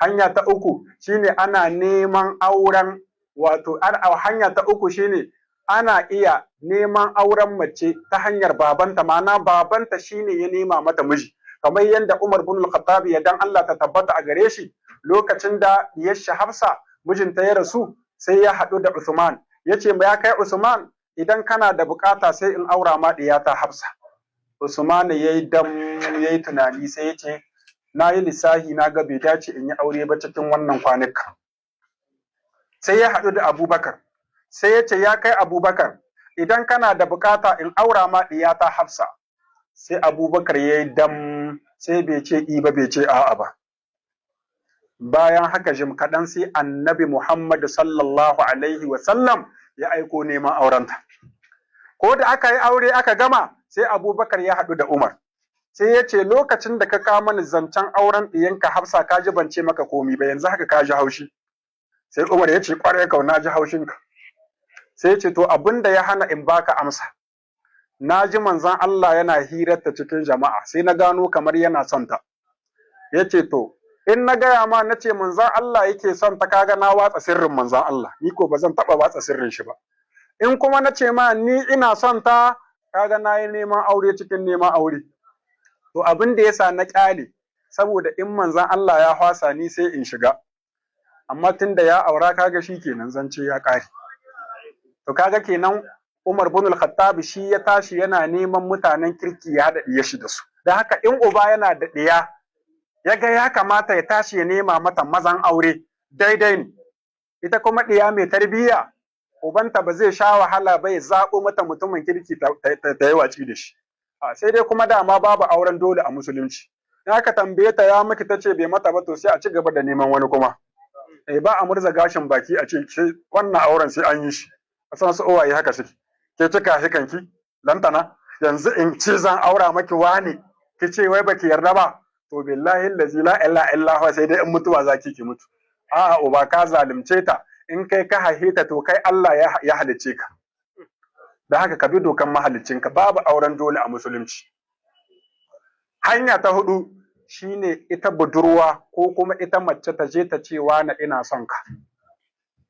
Hanya ta uku shine ana neman auren, wato hanya ta uku shine ana iya neman auren mace ta hanyar babanta, ma'ana babanta shine ya nema mata miji. Kamar yadda Umar bin Al-Khattab ya dan Allah ta tabbata a gare shi, lokacin da diyar Hafsa mijinta ya rasu, sai ya haɗu da Usman. Ya ce ya kai Usman, idan kana da bukata sai in aura ma diyata Hafsa. Usman yayi tunani sai ya ce na yi lissahi na ga bai dace in yi aure ba cikin wannan kwanuka. Sai ya haɗu da Abubakar, sai ya ce ya kai Abubakar, idan kana da bukata in aura ma diyata Hafsa. Sai Abubakar ya yi sai bai ce i ba, bai ce a'a ba. Bayan haka jim kaɗan sai Annabi Muhammad sallallahu alaihi wa sallam ya aiko neman aurenta. Ko da aka yi aure aka gama, sai Abubakar ya haɗu da Umar. Sai ya ce lokacin da ka kawo mani zancen auren ɗiyanka Hafsa, ka ji ban ce maka komi ba, yanzu haka ka ji haushi. Sai Umar ya ce ƙwarai kau, na ji haushinka. Sai ya ce to abin da ya hana in baka amsa, na ji manzon Allah yana hirarta cikin jama'a, sai na gano kamar yana son ta. Ya ce to in na gaya ma na ce manzon Allah yake son ta, kaga na watsa sirrin manzon Allah, ni ko ba zan taɓa watsa sirrin shi ba. In kuma na ce ma ni ina son ta, kaga na yi neman aure cikin neman aure. To abin da yasa na ƙyale, saboda in manzon Allah ya hwasa ni sai in shiga. Amma tun da ya aura, kaga shi kenan zance ya ƙare. to kaga kenan Umar bin al-Khattab shi ya tashi yana neman mutanen kirki ya haɗa ɗiyar shi da su. Da haka in uba yana da ɗiya ya ga ya kamata ya tashi ya nema mata mazan aure daidai ne. Ita kuma ɗiya mai tarbiyya ubanta ba zai sha wahala ba ya zaɓo mata mutumin kirki ta yi watsi da shi. Sai dai kuma dama babu auren dole a musulunci. In aka tambaye ta ya miki ta ce bai mata ba to sai a ci gaba da neman wani kuma. Ba a murza gashin baki a ce wannan auren sai an yi shi. A san su uwaye haka suke. Ke cika hikanki lantana yanzu in ce zan aura maki wane ki ce wai baki yarda ba to billahi allazi la ilaha illa huwa sai dai in mutuwa zaki ki mutu. A'a uba ka zalunce ta in kai ka haife ta to kai Allah ya halicce ka. Da haka ka bi dokan mahaliccinka babu auren dole a musulunci. Hanya ta hudu shine ita budurwa ko kuma ita mace ta je ta ce na ina son ka.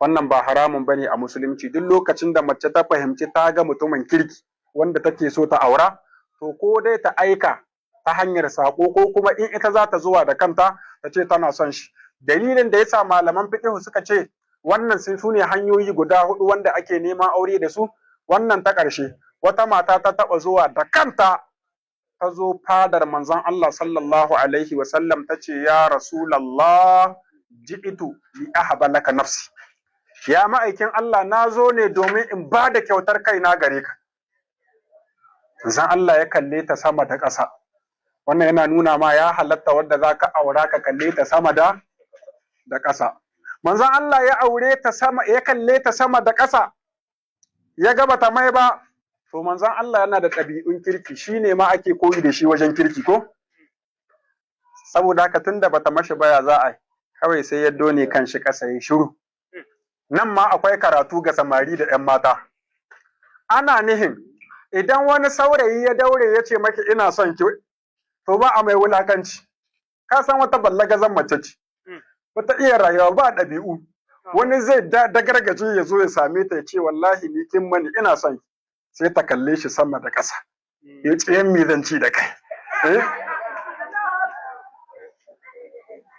Wannan ba haramun bane a musulunci. Duk lokacin da mace ta fahimci ta ga mutumin kirki wanda take so ta aura to ko dai ta aika ta hanyar sako ko kuma in ita za ta zuwa da kanta ta ce tana son shi. Dalilin da yasa malaman fiqh suka ce wannan su ne hanyoyi guda hudu wanda ake neman aure da su. Wannan ta ƙarshe wata mata ta taɓa zuwa da kanta ta zo fadar manzon Allah sallallahu alaihi wa sallam ta ce ya Rasulallah ji'itu li ahaba laka nafsi. Ya ma'aikin Allah na zo ne domin in ba da kyautar kaina gare ka. Manzon Allah ya kalle ta sama da ƙasa. Wannan yana nuna ma ya halatta wadda za ka aura ka kalle ta sama da ƙasa. Manzon Allah ya aure ta sama, ya kalle ta sama da ƙasa. Ya ga bata mai ba, to manzon Allah yana da ɗabi'un kirki, shi ne ma ake koyi da shi wajen kirki ko? Saboda haka tunda bata mashi baya za a yi, kawai sai ya done kan shi ƙasa ya shiru. Nan ma akwai karatu ga samari da 'yan mata. Ana nihin, idan wani saurayi ya daure ya ce maki ina son ki, to ba a mai wulakanci. Ka san wata ballagazan mace ce, wata iya rayuwa ba ɗabi'u. Wani zai dagargaje ya zo ya same ta ya ce wallahi ni kin mani ina son sai ta kalle shi sama da ƙasa ya ce yan mizanci da kai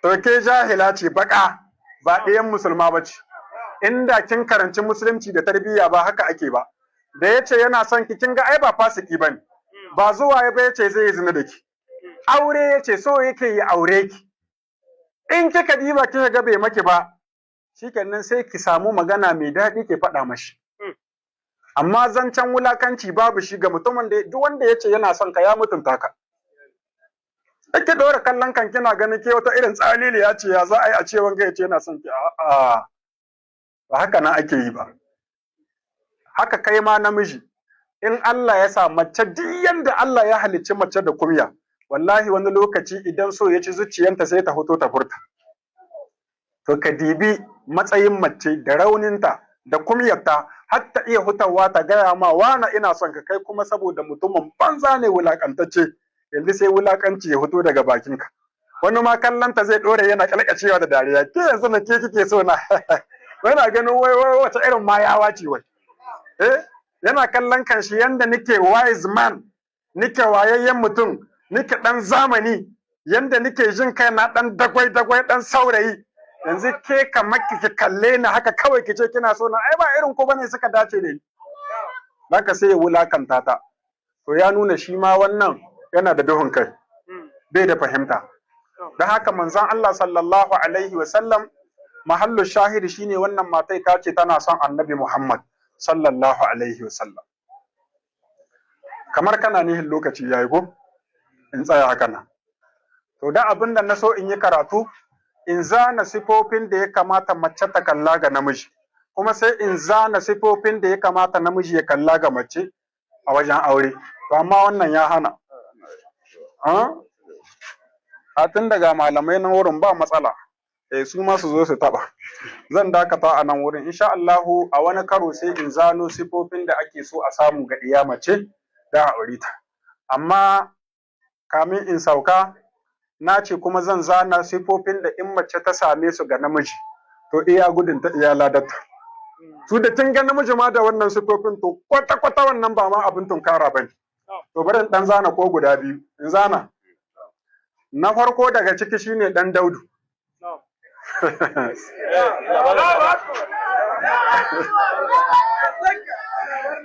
to ke jahila ce baka ba ɗayan musulma ba ce inda kin karanci musulunci da tarbiyya ba haka ake ba da ya ce yana son ki kin ga ai ba fasiki bane ba zuwa ya ba ya ce zai yi zina da ki aure ya ce so yake yi aure ki in kika diba kika ga bai maki ba shikenan sai ki samu magana mai daɗi ke faɗa mashi. Amma zancen wulakanci babu shi ga mutumin da duk wanda ya ce yana son ka ya mutunta ka. Ake ɗora kallon kan kina ganin ke wata irin tsalili ya ce ya za a yi a ce wanga ya ce yana son ki a'a ba haka nan ake yi ba. Haka kai ma namiji in Allah ya sa mace duk yanda Allah ya halicci mace da kumya wallahi wani lokaci idan so ya ci zuciyanta sai ta fito ta furta. To ka dibi matsayin mace da rauninta da kumyarta har ta iya hutawa ta gaya ma wana ina son ka kai kuma saboda mutumin banza ne wulakantacce yanzu sai wulakanci ya fito daga bakinka. Wani ma kallanta zai ɗore yana kalkacewa da dariya ke yanzu na ke kike so na yana ganin wai wace irin mayawa ce wai. Yana kallon kan shi yanda nike wise man nike wayayyen mutum nike ɗan zamani yanda nike jin kai na ɗan dagwai ɗan saurayi. Yanzu ke kamar ki kalle ni haka kawai ki ce kina so na ai ba irin ko bane suka dace ne haka sai ya wulakanta ta to ya nuna shi ma wannan yana da duhun kai bai da fahimta dan haka manzon Allah sallallahu alaihi wa sallam mahallu shahidi shine wannan matai ta ce tana son Annabi Muhammad sallallahu alaihi wa sallam kamar kana nihin lokaci yayi go in tsaya haka nan to da abin da na so in yi karatu in zana sifofin da ya kamata mace ta kalla ga namiji kuma sai in zana sifofin da ya kamata namiji ya kalla ga mace a wajen aure to amma wannan ya hana a tun daga malamai na wurin ba matsala su ma su zo su taba zan dakata a nan wurin insha Allahu a wani karo sai in zano sifofin da ake so a samu ga iya mace da aure ta amma kamin in sauka na ce kuma zan zana sifofin da in mace ta same su ga namiji to iya gudun ta iya ladarta su da tun ga namiji ma da wannan sifofin to kwata-kwata wannan ba ma abin tunkara bane to bari in dan zana ko guda biyu in zana na farko daga ciki shine dan Daudu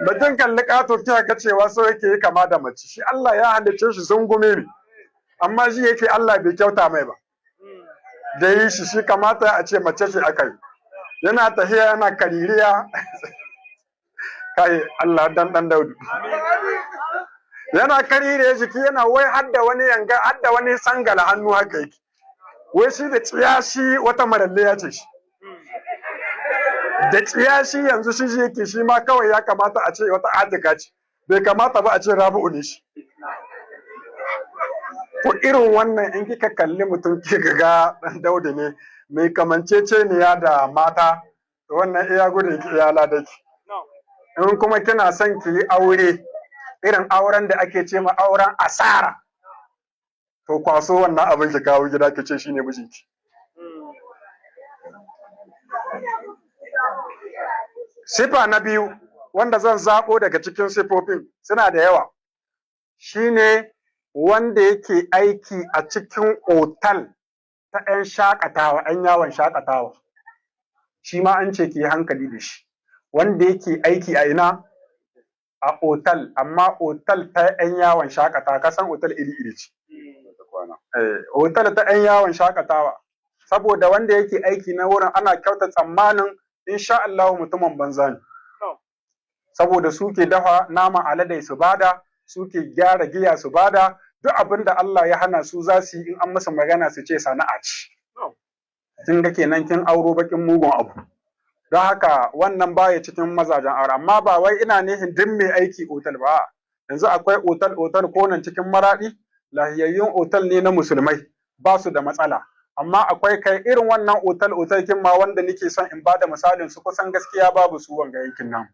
Mutum kalli ƙato kiya ga cewa so yake yi kama da mace, shi Allah ya halicce shi zungume ne, amma shi yake Allah bai kyauta mai ba. Da yi shi kamata a ce mace ce aka yi. Yana tahiya yana kaririya. Kai Allah dan Daudu. Yana karire jiki yana wai hadda wani yanga hadda wani sangala hannu haka yake. Wai shi da tsiya shi wata maralle ya ce shi. Da tsiya shi yanzu shi yake shi ma kawai ya kamata a ce wata atika ce. Bai kamata ba a ce Rabi'u ne shi. To irin wannan in kika kalli mutum kika ga dan Daudu ne mai kamanceceniya da mata, to wannan iya gudun ki iya ladaki. In kuma kina son ki yi aure irin auren da ake ce ma auren asara, to kwaso wannan abin ki kawo gida ki ce shine mijinki. Sifa na biyu wanda zan zabo daga cikin sifofin suna da yawa, shine wanda yake aiki a cikin otal ta 'yan shakatawa, 'yan yawon shakatawa. Shi ma an ce ki yi hankali da shi. Wanda yake aiki a ina? A otal, amma otal ta 'yan yawon shakatawa, kasan otal iri-iri ce. Otal ta 'yan yawon shakatawa, saboda wanda yake aiki na wurin ana kyauta tsammanin insha Allah mutumin banza ne. Saboda suke dafa naman alade su bada, suke gyara giya su bada, duk abin da Allah ya hana su za su yi in an masa magana su ce sana'a ce. Kin ga kenan kin auro bakin mugun abu. Don haka wannan baya cikin mazajen aure, amma ba wai ina nihin duk mai aiki otal ba. Yanzu akwai otal ko nan cikin Maraɗi, lahiyayyun otal ne na musulmai, ba su da matsala. Amma akwai kai irin wannan otal kin ma wanda nake son in bada misalin su kusan gaskiya babu su wanga yankin nan.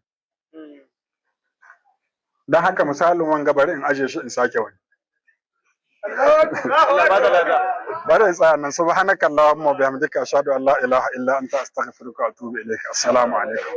Don haka misalin wanga bari in aje shi in sake wani. Bari in tsaya nan, subhanakallahumma wa bihamdika ashhadu an la ilaha illa anta astaghfiruka wa atubu ilaik. Assalamu alaikum.